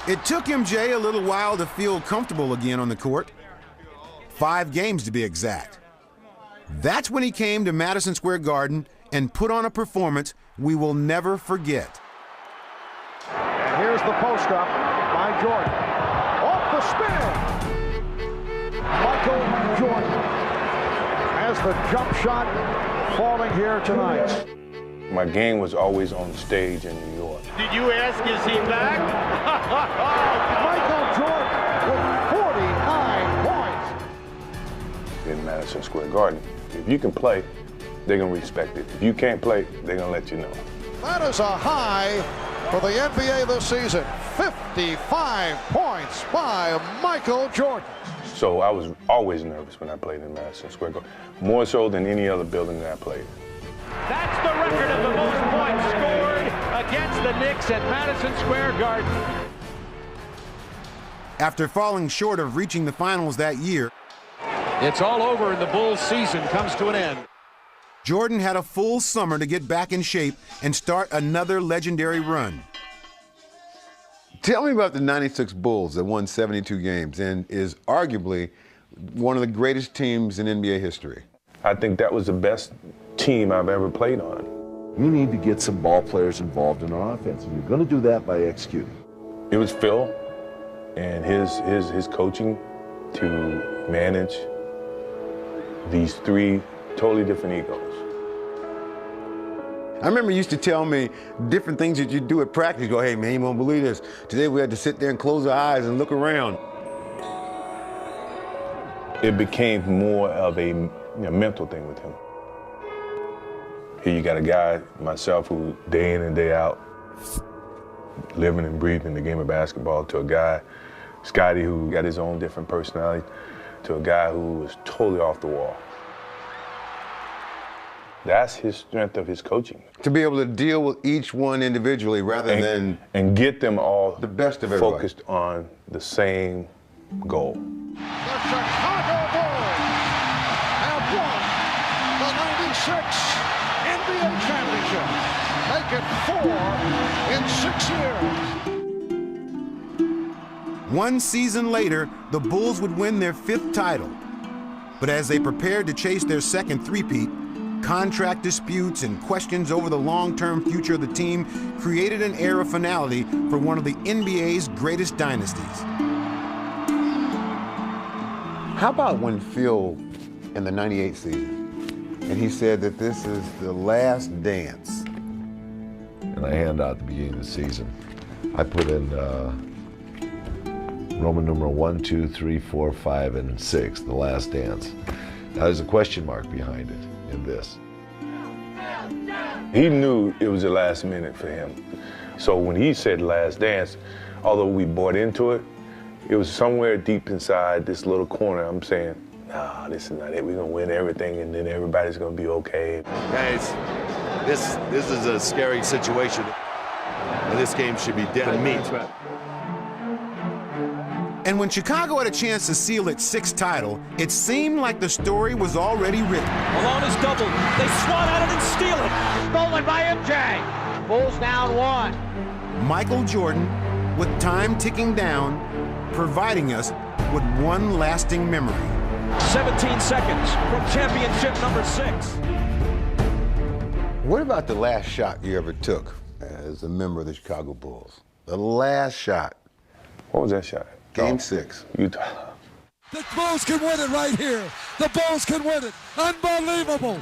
It took MJ a little while to feel comfortable again on the court. 5 games to be exact. That's when he came to Madison Square Garden and put on a performance we will never forget. And here's the post-up by Jordan. Off the spin! Michael Jordan has the jump shot falling here tonight. My game was always on stage in New York. Did you ask, is he back? Michael Jordan with 49 points. In Madison Square Garden. If you can play, they're going to respect it. If you can't play, they're going to let you know. That is a high for the NBA this season. 55 points by Michael Jordan. So I was always nervous when I played in Madison Square Garden, more so than any other building that I played. That's the record of the most points scored against the Knicks at Madison Square Garden. After falling short of reaching the finals that year, It's all over and the Bulls' season comes to an end. Jordan had a full summer to get back in shape and start another legendary run. Tell me about the 96 Bulls that won 72 games and is arguably one of the greatest teams in NBA history. I think that was the best team I've ever played on. You need to get some ball players involved in our offense, and you're going to do that by executing. It was Phil and his coaching to manage these 3 totally different egos. I remember you used to tell me different things that you do at practice. You go, hey man, you won't believe this. Today we had to sit there and close our eyes and look around. It became more of a mental thing with him. Here you got a guy, myself, who day in and day out, living and breathing the game of basketball, to a guy, Scotty, who got his own different personality, to a guy who was totally off the wall. That's his strength of his coaching. To be able to deal with each one individually rather than... And get them all the best of everybody. Focused on the same goal. The Chicago Bulls have won the 96 NBA championship. Make it 4 in 6 years. One season later, the Bulls would win their 5th title. But as they prepared to chase their second three-peat, contract disputes and questions over the long-term future of the team created an air of finality for one of the NBA's greatest dynasties. How about when Phil, in the 98 season, and he said that this is the last dance? And I hand out at the beginning of the season. I put in Roman numeral 1, 2, 3, 4, 5, and 6, the last dance. Now there's a question mark behind it in this. He knew it was the last minute for him. So when he said last dance, although we bought into it, it was somewhere deep inside this little corner. I'm saying, nah, this is not it. We're gonna win everything and then everybody's gonna be okay. Guys, this is a scary situation. And this game should be dead meat. And when Chicago had a chance to seal its 6th title, it seemed like the story was already written. Malone is doubled. They swat at it and steal it. Stolen by MJ. Bulls down 1. Michael Jordan, with time ticking down, providing us with one lasting memory. 17 seconds from championship number 6. What about the last shot you ever took as a member of the Chicago Bulls? The last shot. What was that shot? Game 6. Utah. The Bulls can win it right here. The Bulls can win it. Unbelievable.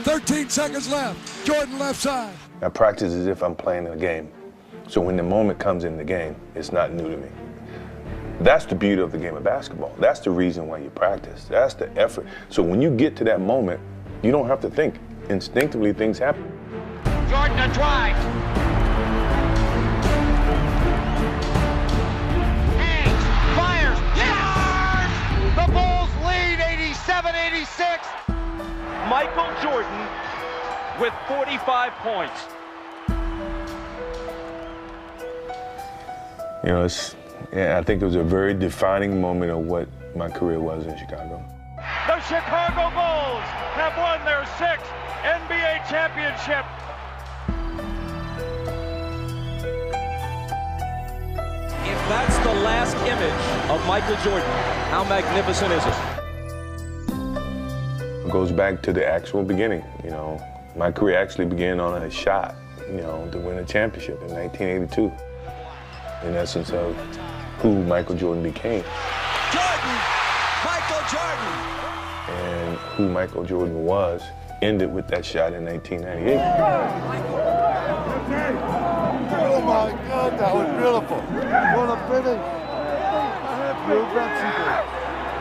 13 seconds left. Jordan left side. I practice as if I'm playing a game. So when the moment comes in the game, it's not new to me. That's the beauty of the game of basketball. That's the reason why you practice. That's the effort. So when you get to that moment, you don't have to think. Instinctively, things happen. Jordan a drive. Hangs, fires, yes! The Bulls lead 87-86. Michael Jordan with 45 points. You know, I think it was a very defining moment of what my career was in Chicago. The Chicago Bulls have won their 6th NBA championship. If That's the last image of Michael Jordan. How magnificent is it? It goes back to the actual beginning. You know, my career actually began on a shot, you know, to win a championship in 1982. In essence of who Michael Jordan became. Jordan! Michael Jordan! And who Michael Jordan was ended with that shot in 1998. Oh my God, that was beautiful. What a finish.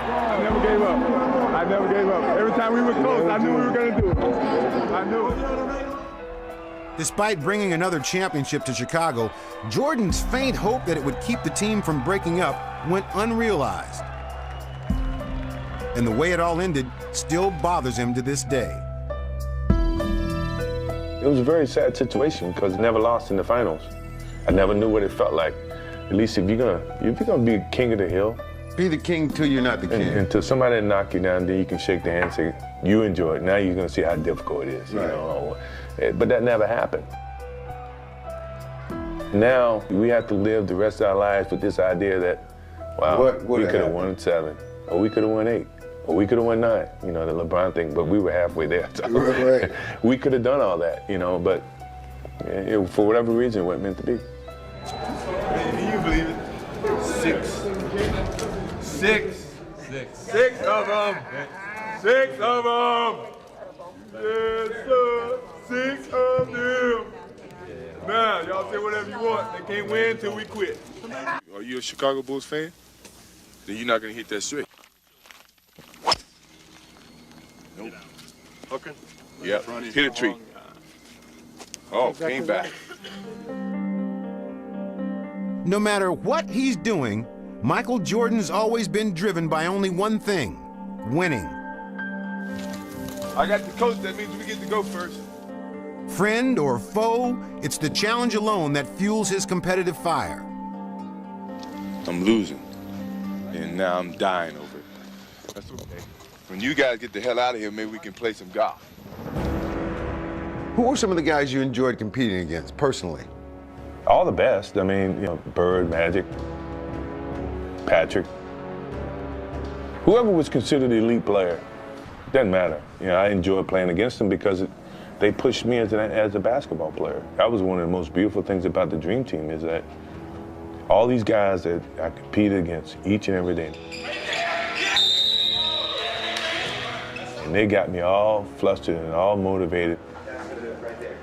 I never gave up. I never gave up. Every time we were close, I knew we were going to do it. I knew it. Despite bringing another championship to Chicago, Jordan's faint hope that it would keep the team from breaking up went unrealized. And the way it all ended still bothers him to this day. It was a very sad situation because I never lost in the finals. I never knew what it felt like. At least if you're gonna be king of the hill, Be the king till you're not the king. until somebody knock you down, then you can shake the hand and say, you enjoy it. Now you're gonna see how difficult it is, you know. But that never happened. Now we have to live the rest of our lives with this idea that, wow, we could have won 7, or we could have won 8, or we could have won 9, you know, the LeBron thing, but we were halfway there. So Right. we could have done all that, you know, but for whatever reason, it wasn't meant to be. Can you believe it? 6 of them. 6 of them. Yes, sir. 6 of them. Now, y'all say whatever you want. They can't win until we quit. Are you a Chicago Bulls fan? Then you're not going to hit that straight. Nope. Hooking? Yep. Hit a tree. Oh, came back. No matter what he's doing, Michael Jordan's always been driven by only one thing: winning. I got the coach, that means we get to go first. Friend or foe, it's the challenge alone that fuels his competitive fire. I'm losing, and now I'm dying over it. That's okay. When you guys get the hell out of here, maybe we can play some golf. Who were some of the guys you enjoyed competing against, personally? All the best. I mean, you know, Bird, Magic, Patrick. Whoever was considered an elite player, doesn't matter. You know, I enjoyed playing against them because they pushed me as a basketball player. That was one of the most beautiful things about the Dream Team, is that all these guys that I competed against each and every day. And they got me all flustered and all motivated.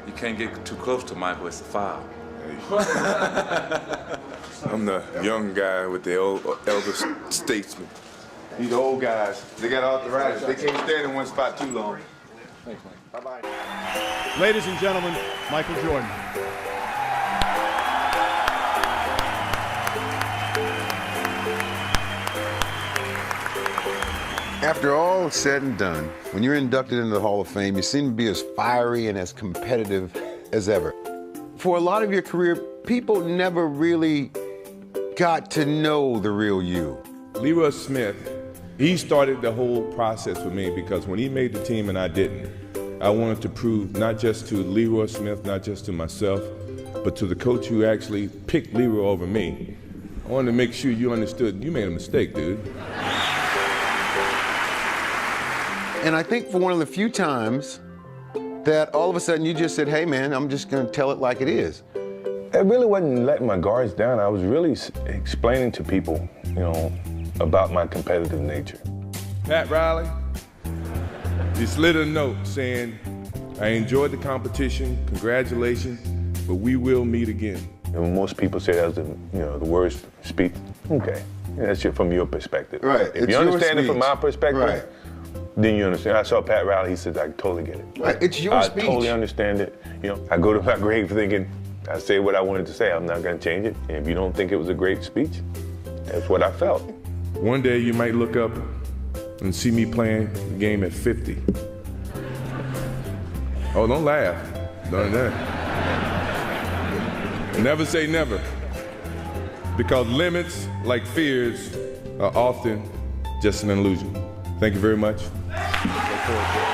You can't get too close to Michael, it's a foul. I'm the young guy with the elder statesman. These old guys, they got arthritis. They can't stand in one spot too long. Thanks, Mike. Bye-bye. Ladies and gentlemen, Michael Jordan. After all is said and done, when you're inducted into the Hall of Fame, you seem to be as fiery and as competitive as ever. For a lot of your career, people never really got to know the real you. Leroy Smith, he started the whole process with me because when he made the team and I didn't, I wanted to prove not just to Leroy Smith, not just to myself, but to the coach who actually picked Leroy over me. I wanted to make sure you understood you made a mistake, dude. And I think for one of the few times that all of a sudden you just said, hey man, I'm just gonna tell it like it is. It really wasn't letting my guards down. I was really explaining to people, you know, about my competitive nature. Pat Riley, he slid a note saying, I enjoyed the competition, congratulations, but we will meet again. And most people say that's the worst speech. Okay, that's from your perspective. Right. If you understand it from my perspective, then you understand. I saw Pat Riley, he said, I totally get it. Right. It's your speech. I totally understand it. You know, I go to my grave thinking, I say what I wanted to say, I'm not gonna change it. And if you don't think it was a great speech, that's what I felt. One day you might look up and see me playing the game at 50. Oh, don't laugh. Don't that. Never say never. Because limits, like fears, are often just an illusion. Thank you very much. Look forward to it.